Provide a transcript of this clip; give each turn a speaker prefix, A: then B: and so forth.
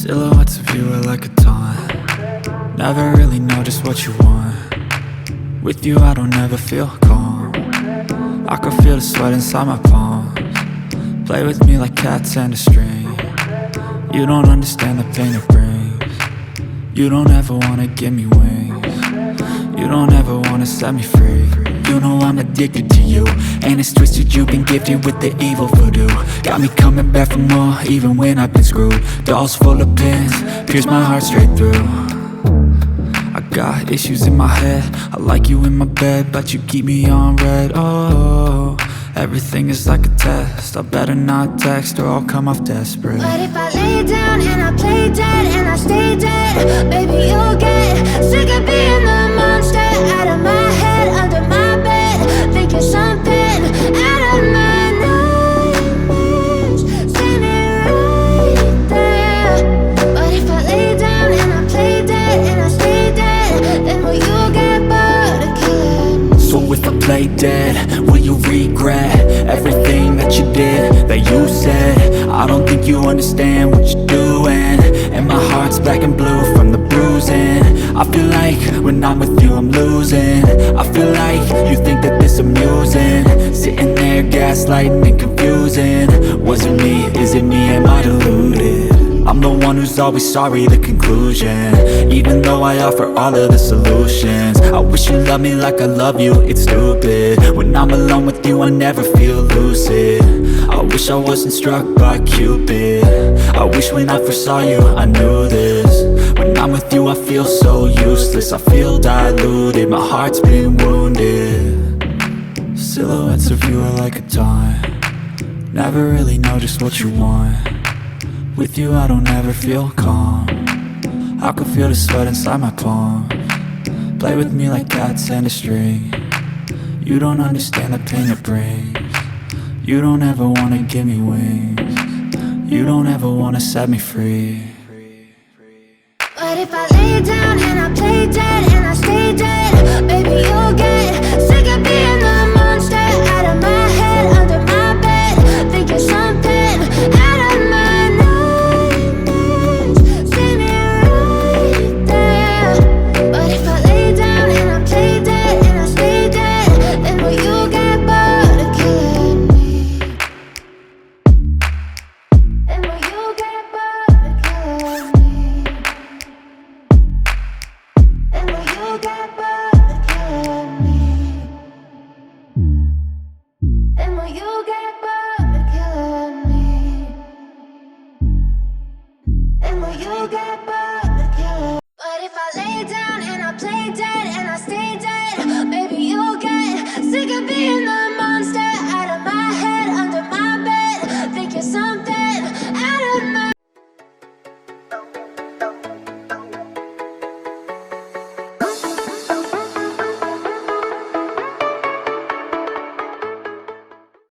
A: Silhouettes of you are like a taunt. Never really know just what you want. With you I don't ever feel calm. I can feel the sweat inside my palms. Play with me like cats and a string. You don't understand the pain it brings. You don't ever wanna give me wings. You don't ever wanna set me free. You know I'm addicted to you, and it's twisted, you've been gifted with the evil voodoo. Got me coming back for more, even when I've been screwed. Dolls full of pins, pierce my heart straight through. I got issues in my head, I like you in my bed, but you keep me on red. Oh, everything is like a test, I better not text or I'll come off desperate.
B: But if I lay down and I play dead and I stay dead, baby you'll get sick of being the monster out of my head, under my bed, thinking something out of my nightmares, standing right there. But if I lay down and I play dead and I stay dead, then will you get bored of killing?
A: So if I play dead, will you regret everything that you did, that you said? I don't think you understand what you're doing, and my heart's black and blue from the bruising. I feel like when I'm with you I'm losing. I feel like you think that this amusing, sitting there gaslighting and confusing. Was it me? Is it me? Am I deluded? I'm the one who's always sorry, the conclusion, even though I offer all of the solutions. I wish you loved me like I love you, it's stupid. When I'm alone with you I never feel lucid. I wish I wasn't struck by Cupid. I wish when I first saw you I knew this. When I'm with you I feel so useless, I feel diluted, my heart's been wounded. Silhouettes of you are like a taunt. Never really know just what you want. With you I don't ever feel calm. I can feel the sweat inside my palms. Play with me like cats and a string. You don't understand the pain it brings. You don't ever wanna give me wings. You don't ever wanna set me free.
B: But if I lay down and I play dead and I stay dead, baby you'll